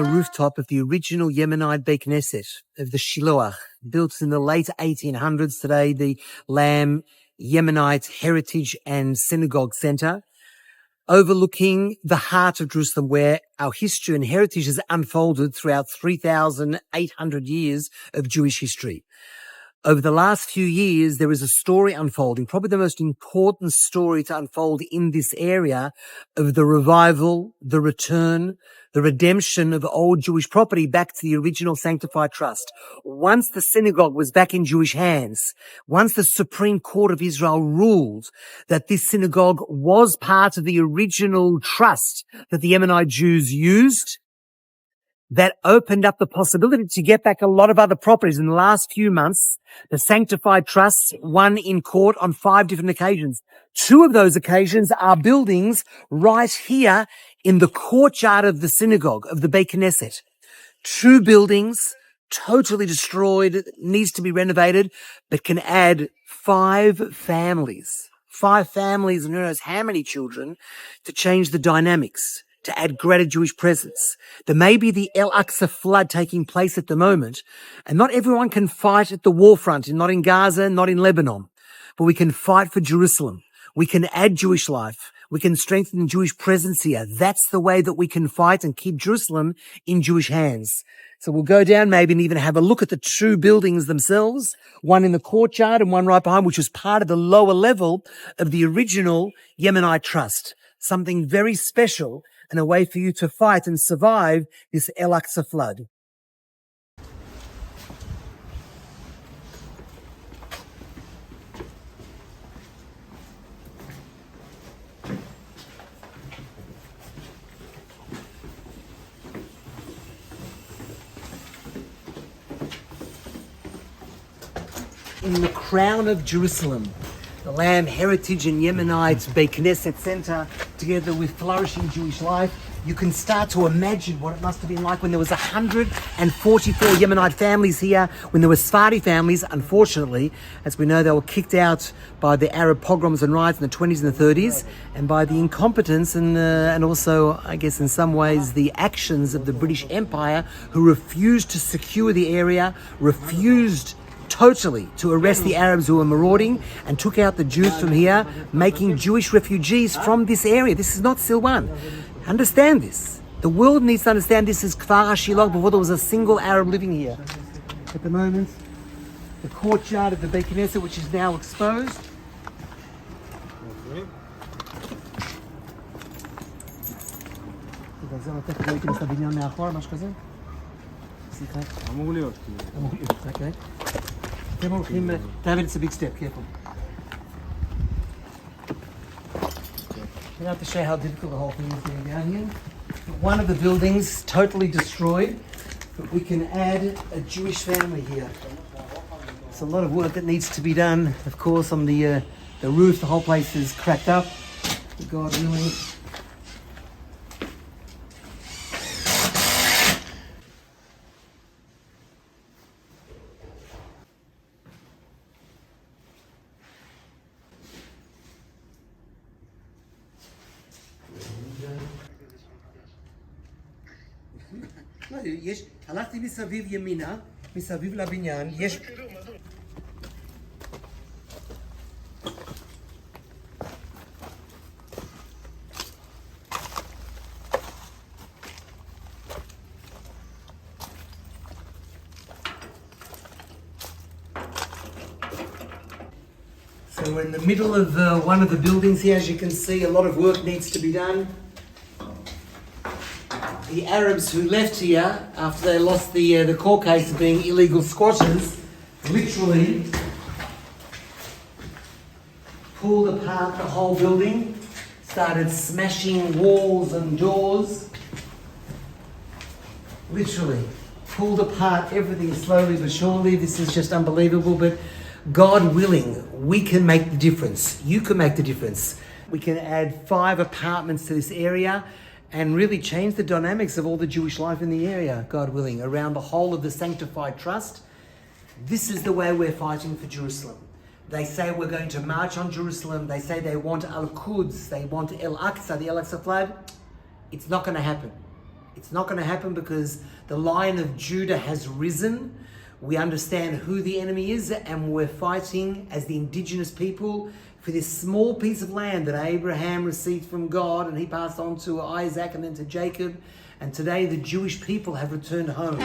the rooftop of the original Yemenite Beit Knesset of the Shiloach, built in the late 1800s, today the Lamb Yemenite Heritage and Synagogue Center, overlooking the heart of Jerusalem, where our history and heritage has unfolded throughout 3,800 years of Jewish history. Over the last few years, there is a story unfolding, probably the most important story to unfold in this area, of the revival, the return, the redemption of old Jewish property back to the original sanctified trust. Once the synagogue was back in Jewish hands, once the Supreme Court of Israel ruled that this synagogue was part of the original trust that the Yemenite Jews used, that opened up the possibility to get back a lot of other properties. In the last few months, the Sanctified Trust won in court on 5 different occasions. 2 of those occasions are buildings right here in the courtyard of the synagogue, of the Beit Knesset. 2 buildings, totally destroyed, needs to be renovated, but can add 5 families. 5 families, and who knows how many children, to change the dynamics, to add greater Jewish presence. There may be the Al-Aqsa flood taking place at the moment, and not everyone can fight at the war front, not in Gaza, not in Lebanon, but we can fight for Jerusalem. We can add Jewish life. We can strengthen Jewish presence here. That's the way that we can fight and keep Jerusalem in Jewish hands. So we'll go down maybe and even have a look at the 2 buildings themselves, one in the courtyard and one right behind, which was part of the lower level of the original Yemenite Trust. Something very special and a way for you to fight and survive this Al-Aqsa flood. In the crown of Jerusalem, the Lamb Heritage and Yemenite Beit Knesset Center, together with flourishing Jewish life, you can start to imagine what it must have been like when there was 144 Yemenite families here, when there were Sephardi families. Unfortunately, as we know, they were kicked out by the Arab pogroms and riots in the 20s and the 30s, and by the incompetence and also, I guess, in some ways, the actions of the British Empire, who refused to secure the area, refused totally to arrest the Arabs who were marauding, and took out the Jews from here, making Jewish refugees from this area. This is not Silwan. Understand this. The world needs to understand this is Kfar HaShiloach before there was a single Arab living here. At the moment, the courtyard of the Beit Knesset, which is now exposed. Okay. David, it's a big step, careful. You have to show how difficult the whole thing is getting down here. One of the buildings totally destroyed, but we can add a Jewish family here. It's a lot of work that needs to be done. Of course, on the roof, the whole place is cracked up. God willing. הלכתי מסביב ימינה, מסביב לבניין, יש... So we're in the middle of one of the buildings here. As you can see, a lot of work needs to be done. The Arabs who left here after they lost the court case of being illegal squatters literally pulled apart the whole building, started smashing walls and doors, literally pulled apart everything slowly but surely. This is just unbelievable, but God willing, we can make the difference. You can make the difference. We can add 5 apartments to this area and really change the dynamics of all the Jewish life in the area, God willing, around the whole of the Sanctified Trust. This is the way we're fighting for Jerusalem. They say we're going to march on Jerusalem. They say they want Al-Quds, they want Al-Aqsa, the Al-Aqsa flood. It's not going to happen. It's not going to happen because the Lion of Judah has risen. We understand who the enemy is, and we're fighting as the indigenous people for this small piece of land that Abraham received from God, and he passed on to Isaac and then to Jacob. And today the Jewish people have returned home.